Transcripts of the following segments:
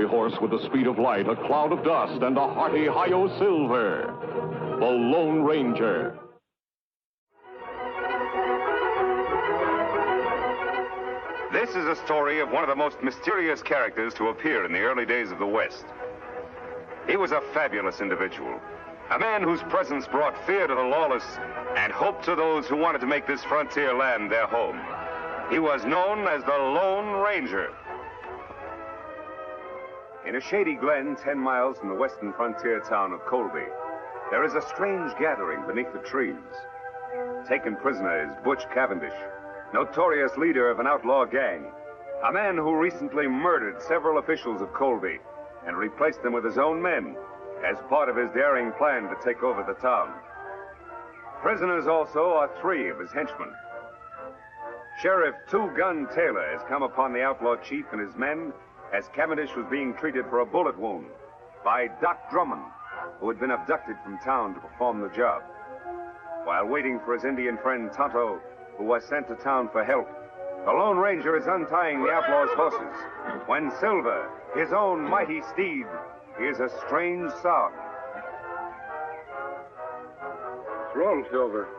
cavalry horse with the speed of light, a cloud of dust, and a hearty hi-yo silver. The Lone Ranger. This is a story of one of the most mysterious characters to appear in the early days of the West. He was a fabulous individual, a man whose presence brought fear to the lawless and hope to those who wanted to make this frontier land their home. He was known as the Lone Ranger. In a shady glen 10 miles from the western frontier town of Colby, there is a strange gathering beneath the trees. Taken prisoner is Butch Cavendish, notorious leader of an outlaw gang, a man who recently murdered several officials of Colby and replaced them with his own men as part of his daring plan to take over the town. Prisoners also are 3 of his henchmen. Sheriff Two-Gun Taylor has come upon the outlaw chief and his men as Cavendish was being treated for a bullet wound by Doc Drummond, who had been abducted from town to perform the job. While waiting for his Indian friend Tonto, who was sent to town for help, the Lone Ranger is untying the outlaw's horses when Silver, his own mighty steed, hears a strange sound. Roll, Silver.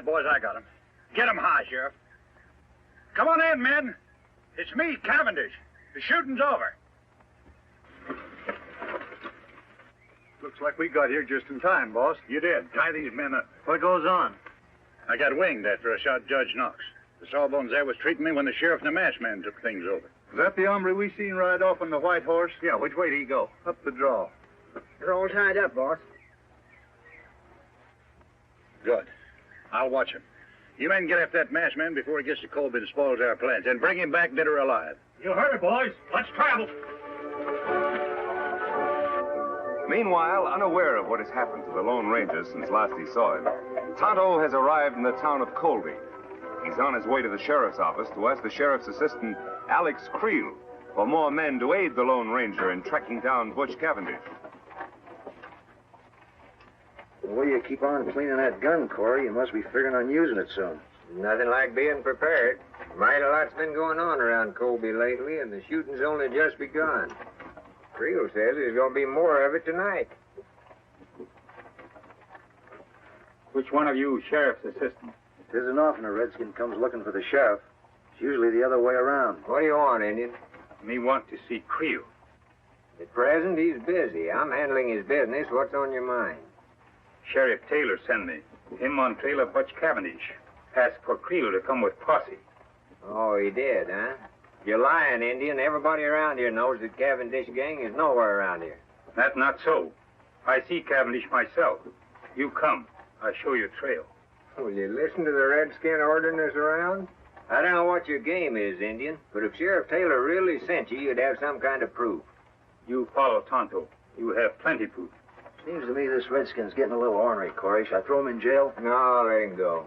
Boys, I got him. Get him high, Sheriff. Come on in, men. It's me, Cavendish. The shooting's over. Looks like we got here just in time, boss. You did. Tie these men up. What goes on? I got winged after I shot Judge Knox. The sawbones there was treating me when the sheriff and the masked man took things over. Is that the hombre we seen ride off on the white horse? Yeah, which way did he go? Up the draw. They're all tied up, boss. Good. I'll watch him. You men get after that masked man before he gets to Colby and spoils our plans, and bring him back dead or alive. You heard it, boys. Let's travel. Meanwhile, unaware of what has happened to the Lone Ranger since last he saw him, Tonto has arrived in the town of Colby. He's on his way to the sheriff's office to ask the sheriff's assistant, Alex Creel, for more men to aid the Lone Ranger in tracking down Butch Cavendish. The way you keep on cleaning that gun, Corey, you must be figuring on using it soon. Nothing like being prepared. Mighty lot's been going on around Colby lately, and the shooting's only just begun. Creel says there's going to be more of it tonight. Which one of you sheriff's assistants? It isn't often a redskin comes looking for the sheriff. It's usually the other way around. What do you want, Indian? Me want to see Creel. At present, he's busy. I'm handling his business. What's on your mind? Sheriff Taylor sent me. Him on trail of Butch Cavendish. Asked for Creel to come with posse. Oh, he did, huh? You're lying, Indian. Everybody around here knows that Cavendish gang is nowhere around here. That's not so. I see Cavendish myself. You come. I show you trail. Will you listen to the redskin ordering us around? I don't know what your game is, Indian, but if Sheriff Taylor really sent you, you'd have some kind of proof. You follow Tonto. You have plenty proof. Seems to me this redskin's getting a little ornery, Corey. Should I throw him in jail? No, let him go.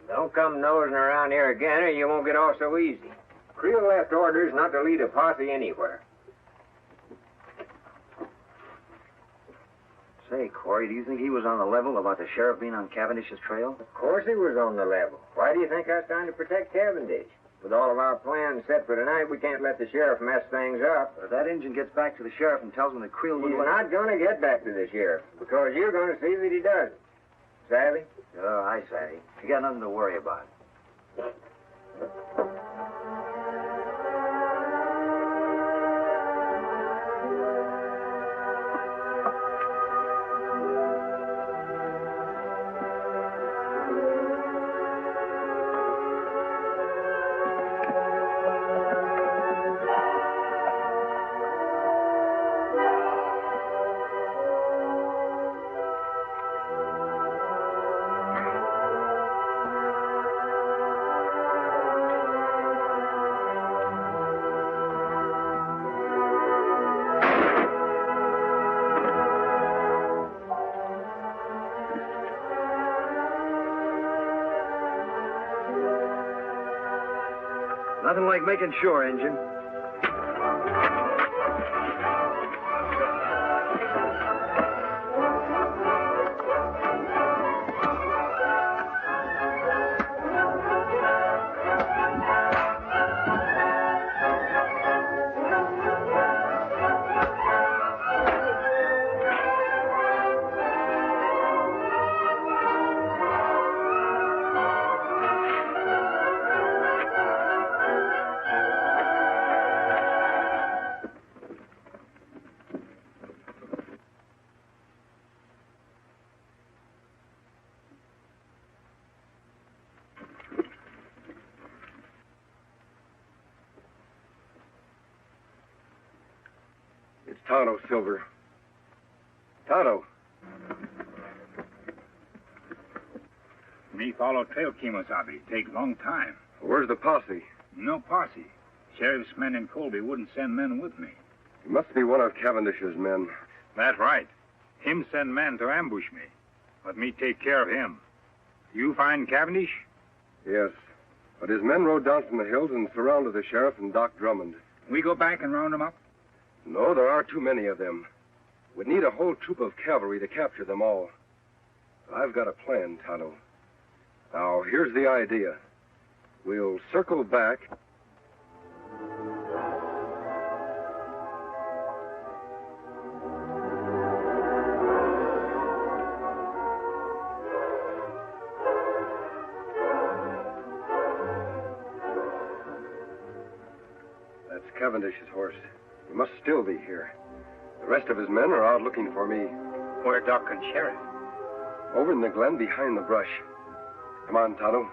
Don't come nosing around here again, or you won't get off so easy. Creel left orders not to lead a posse anywhere. Say, Corey, do you think he was on the level about the sheriff being on Cavendish's trail? Of course he was on the level. Why do you think I was trying to protect Cavendish? With all of our plans set for tonight, we can't let the sheriff mess things up. If that Injun gets back to the sheriff and tells him that Creel would... He's not going to get back to the sheriff, because you're going to see that he doesn't. Savvy? Oh, I savvy. You got nothing to worry about. like making sure, Injun. It's Tonto, Silver. Tonto. Me follow trail Kemosabe. Take long time. Where's the posse? No posse. Sheriff's men in Colby wouldn't send men with me. It must be one of Cavendish's men. That's right. Him send men to ambush me. Let me take care of him. You find Cavendish? Yes. But his men rode down from the hills and surrounded the sheriff and Doc Dymond. We go back and round them up? No, there are too many of them. We'd need a whole troop of cavalry to capture them all. I've got a plan, Tonto. Now, here's the idea. We'll circle back. That's Cavendish's horse. He must still be here. The rest of his men are out looking for me. Where Doc and Sheriff? Over in the glen behind the brush. Come on, Tonto.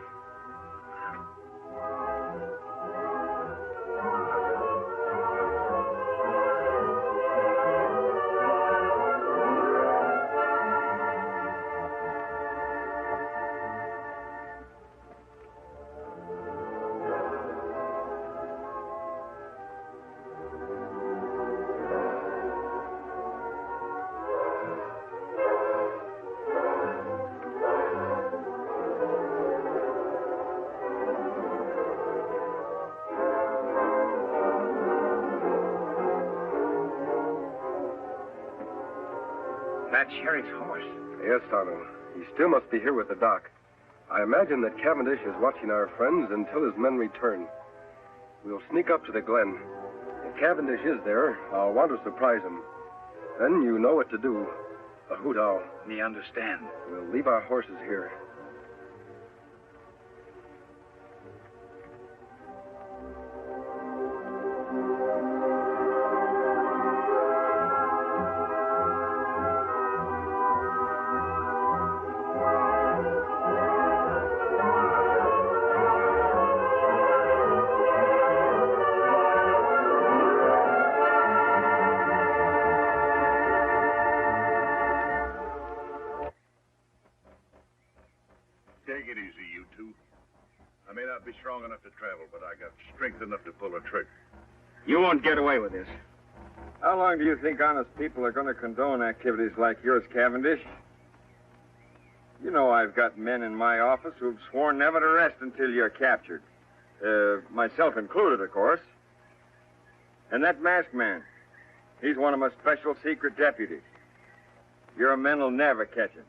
That Sheriff's horse. Yes, Tonto. He still must be here with the doc. I imagine that Cavendish is watching our friends until his men return. We'll sneak up to the glen. If Cavendish is there, I'll want to surprise him. Then you know what to do. A hoot owl. Me understand. We'll leave our horses here. Take it easy, you two. I may not be strong enough to travel, but I got strength enough to pull a trigger. You won't get away with this. How long do you think honest people are going to condone activities like yours, Cavendish? You know I've got men in my office who've sworn never to rest until you're captured. Myself included, of course. And that masked man, he's one of my special secret deputies. Your men will never catch him.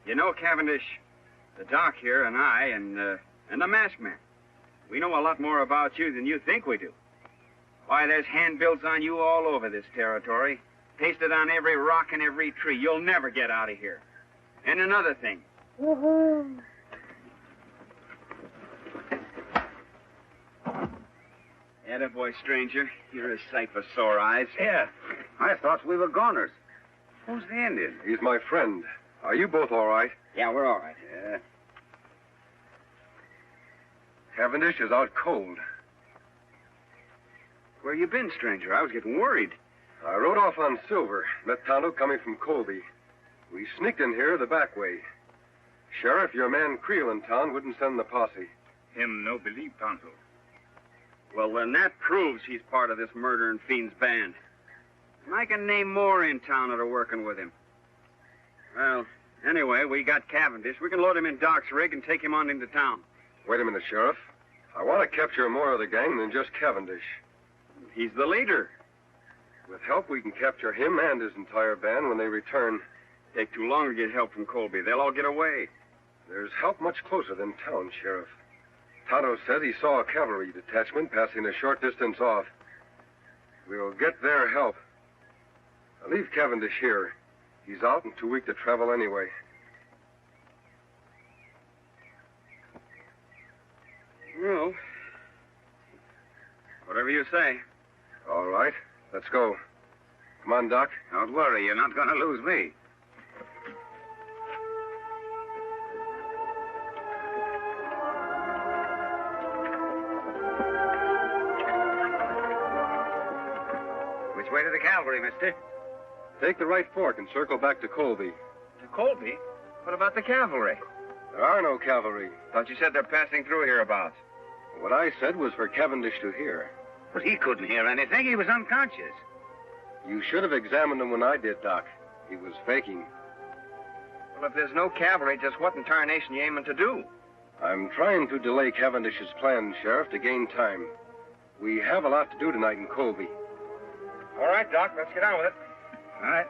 You know, Cavendish, the doc here and I and the masked man, we know a lot more about you than you think we do. Why, there's handbills on you all over this territory, pasted on every rock and every tree. You'll never get out of here. And another thing. Attaboy, stranger. You're a sight for sore eyes. Yeah, I thought we were goners. Who's the Indian? He's my friend. Are you both all right? Yeah, we're all right. Yeah. Cavendish is out cold. Where you been, stranger? I was getting worried. I rode off on Silver, met Tonto coming from Colby. We sneaked in here the back way. Sheriff, your man Creel in town wouldn't send the posse. Him no believe Tonto. Well, then that proves he's part of this murdering fiend's band. And I can name more in town that are working with him. Well, Anyway, we got Cavendish. We can load him in Doc's rig and take him on into town. Wait a minute, Sheriff. I want to capture more of the gang than just Cavendish. He's the leader. With help, we can capture him and his entire band when they return. Take too long to get help from Colby. They'll all get away. There's help much closer than town, Sheriff. Tonto says he saw a cavalry detachment passing a short distance off. We'll get their help. I'll leave Cavendish here. He's out and too weak to travel anyway. Well, whatever you say. All right, let's go. Come on, Doc. Don't worry, you're not going to lose me. Which way to the cavalry, mister? Take the right fork and circle back to Colby. To Colby? What about the cavalry? There are no cavalry. Thought you said they're passing through hereabouts. What I said was for Cavendish to hear. But he couldn't hear anything. He was unconscious. You should have examined him when I did, Doc. He was faking. Well, if there's no cavalry, just what in tarnation you aiming to do? I'm trying to delay Cavendish's plans, Sheriff, to gain time. We have a lot to do tonight in Colby. All right, Doc, let's get on with it. All right.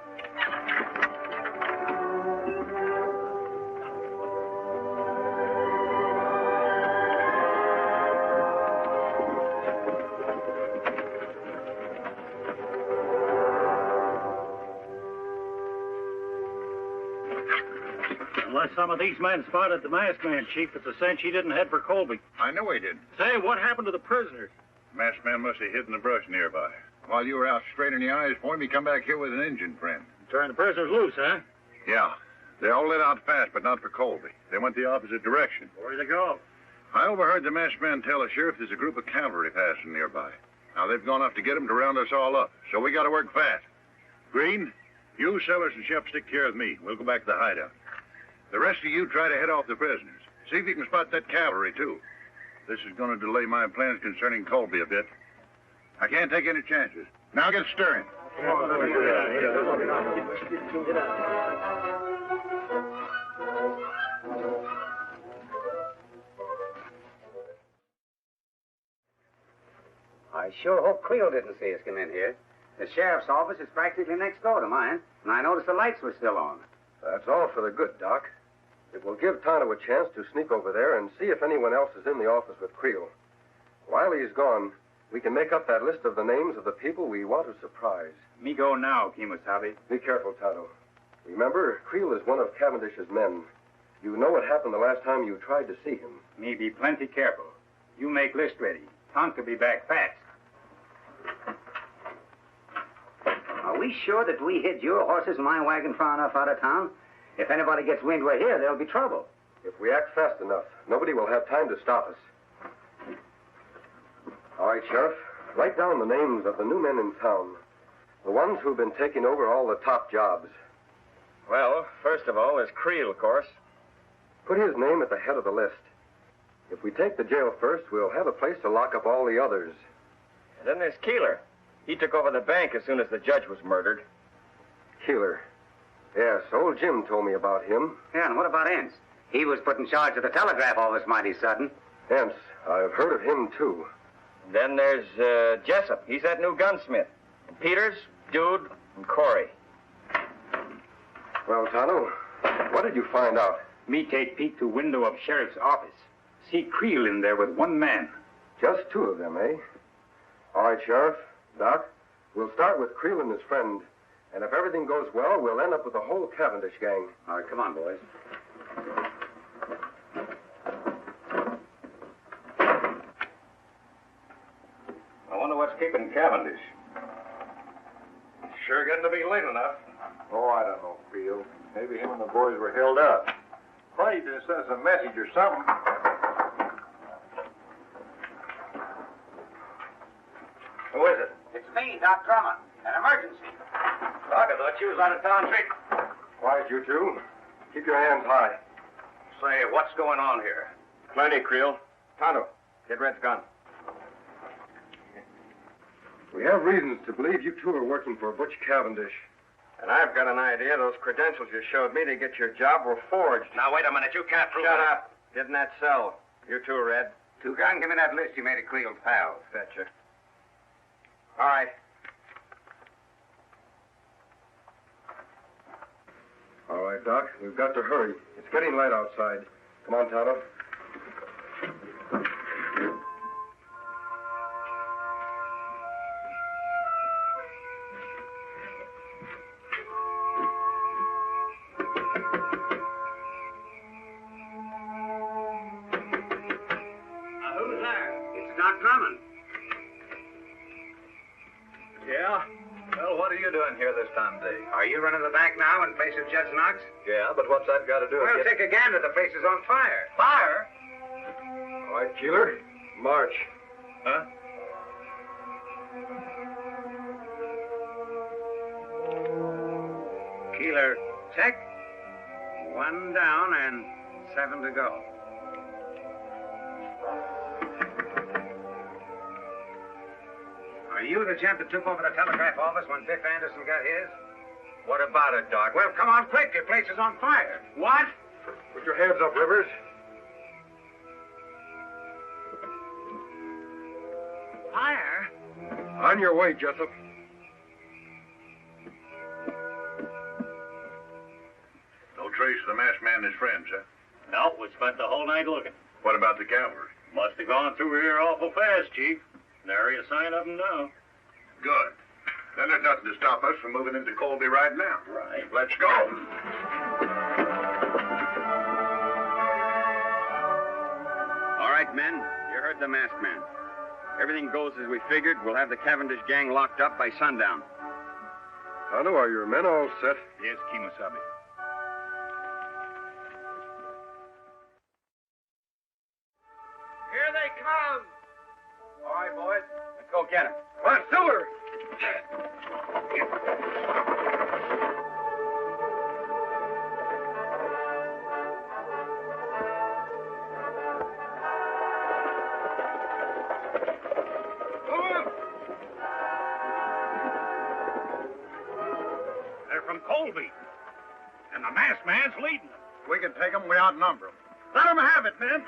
Unless some of these men spotted the masked man, Chief, it's a cinch he didn't head for Colby. I know he did. Say, what happened to the prisoners? Masked man must have hid in the brush nearby. While you were out straining the eyes for him, he come back here with an Indian friend. Turned the prisoners loose, huh? Yeah. They all lit out fast, but not for Colby. They went the opposite direction. Where'd they go? I overheard the masked man tell the sheriff there's a group of cavalry passing nearby. Now, they've gone off to get him to round us all up, so we got to work fast. Green, you, Sellers, and Shep stick here with me. We'll go back to the hideout. The rest of you try to head off the prisoners. See if you can spot that cavalry, too. This is going to delay my plans concerning Colby a bit. I can't take any chances. Now get stirring. I sure hope Creel didn't see us come in here. The sheriff's office is practically next door to mine, and I noticed the lights were still on. That's all for the good, Doc. It will give Tonto a chance to sneak over there and see if anyone else is in the office with Creel. While he's gone, we can make up that list of the names of the people we want to surprise. Me go now, Kemosabe. Be careful, Tonto. Remember, Creel is one of Cavendish's men. You know what happened the last time you tried to see him. Me be plenty careful. You make list ready. Tonto be back fast. Are we sure that we hid your horses and my wagon far enough out of town? If anybody gets wind we're here, there'll be trouble. If we act fast enough, nobody will have time to stop us. All right, Sheriff. Write down the names of the new men in town. The ones who've been taking over all the top jobs. Well, first of all, there's Creel, of course. Put his name at the head of the list. If we take the jail first, we'll have a place to lock up all the others. And then there's Keeler. He took over the bank as soon as the judge was murdered. Keeler. Yes, old Jim told me about him. Yeah, and what about Ince? He was put in charge of the telegraph office mighty sudden. Ince, I've heard of him, too. Then there's Jessup. He's that new gunsmith. And Peters, Dude, and Corey. Well, Tonto, what did you find out? Me take peek to window of sheriff's office. See Creel in there with one man. Just two of them, eh? All right, Sheriff. Doc, we'll start with Creel and his friend. And if everything goes well, we'll end up with the whole Cavendish gang. All right, come on, boys. I wonder what's keeping Cavendish. Sure getting to be late enough. Oh, I don't know, Creel. Maybe him and the boys were held up. Probably to send us a message or something. Who is it? It's me, Doc Drummond. An emergency. Doc, I thought you was out of town trick. Quiet, you two. Keep your hands high. Say, what's going on here? Plenty, Creel. Tonto, get Red's gun. We have reasons to believe you two are working for Butch Cavendish. And I've got an idea those credentials you showed me to get your job were forged. Now, wait a minute. You can't prove Shut it. up. Get in that cell. You too, Red. Toucan, give me that list you made of Creel's pals. Betcha. All right. All right, Doc. We've got to hurry. It's getting light outside. Come on, Tonto. Who's there? It's Doc Drummond. Yeah? Well, what are you doing here this time of day? Are you running the bank now in place of Judge Knox? Yeah, but what's that got to do with Well, take a gander. The place is on fire. Fire? All right, Keeler. March. Huh? Keeler, check. 1 down and 7 to go. Are you the gent that took over the telegraph office when Biff Anderson got his? What about it, Doc? Well, come on quick. Your place is on fire. What? Put your hands up, Rivers. Fire? On your way, Jessup. No trace of the masked man and his friends, huh? No, we spent the whole night looking. What about the cavalry? Must have gone through here awful fast, Chief. Nary a sign of them now. Good. Then there's nothing to stop us from moving into Colby right now. Right. Let's go. All right, men. You heard the masked man. Everything goes as we figured. We'll have the Cavendish gang locked up by sundown. Tonto, are your men all set? Yes, Kemosabe. Here they come. All right, boys. Let's go get him. Come on, Silver! They're from Colby. And the masked man's leading them. We can take them. We outnumber them. Let them have it, men.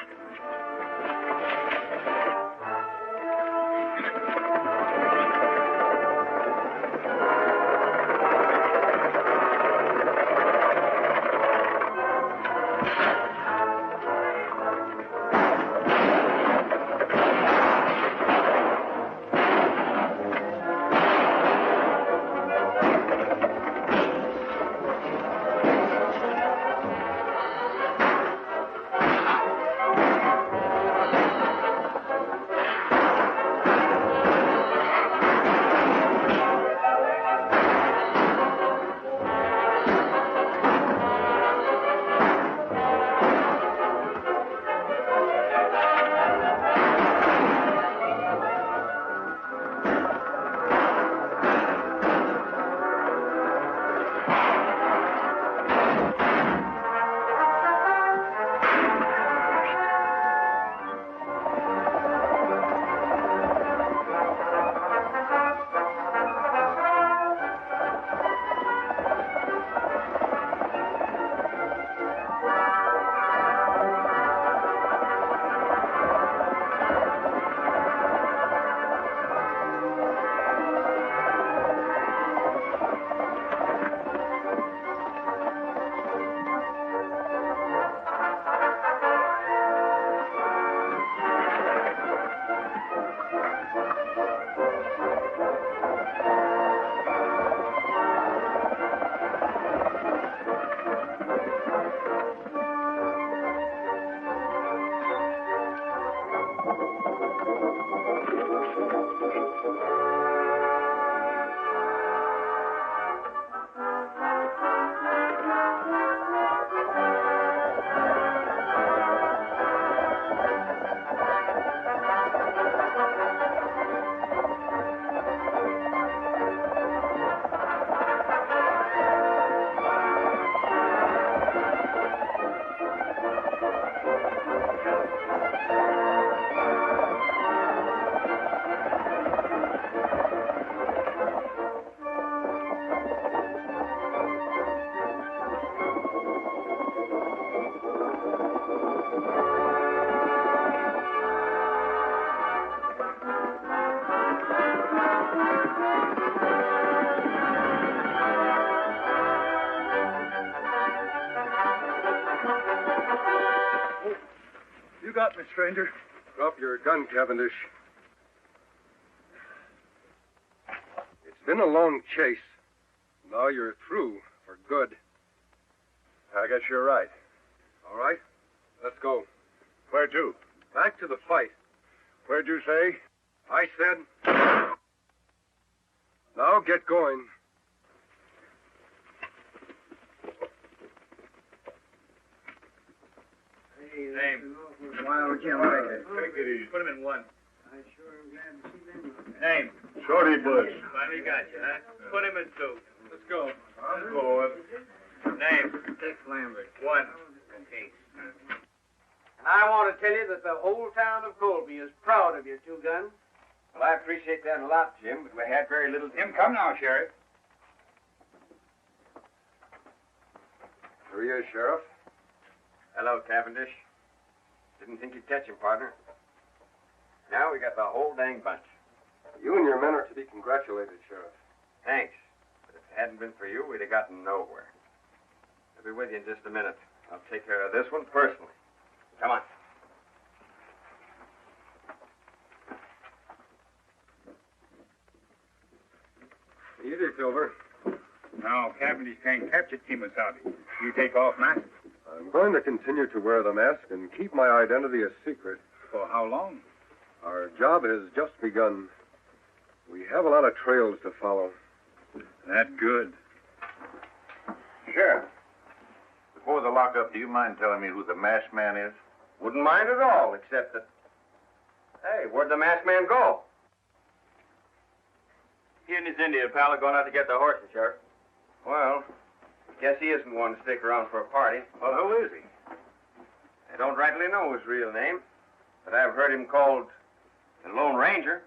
You got me, stranger. Drop your gun, Cavendish. It's been a long chase. Now you're through for good. I guess you're right. All right, let's go. Where to? Back to the fight. Where'd you say? I said... Now get going. Name. Wild Jim Baker. Take it easy. Put him in one. I sure am glad to see them. Name. Shorty Bush. Finally got you, huh? Put him in two. Let's go. I'm going. Name. Dick Lambert. One. Okay. And I want to tell you that the whole town of Colby is proud of your two guns. Well, I appreciate that a lot, Jim, but we had very little... Jim, come now, Sheriff. Here he is, Sheriff. Hello, Cavendish. Didn't think you'd catch him, partner. Now we got the whole dang bunch. You and your men are to be congratulated, Sheriff. Thanks. But if it hadn't been for you, we'd have gotten nowhere. I'll be with you in just a minute. I'll take care of this one personally. Come on. Easy, Silver. No, Cavendish can't capture Timothy. You take off now? I'm going to continue to wear the mask and keep my identity a secret. For how long? Our job has just begun. We have a lot of trails to follow. That good. Sheriff, before the lockup, do you mind telling me who the masked man is? Wouldn't mind at all, except that... Hey, where'd the masked man go? He and his Indian pal are going out to get the horses, Sheriff. Well, guess he isn't one to stick around for a party. Well, who is he? I don't rightly know his real name, but I've heard him called the Lone Ranger.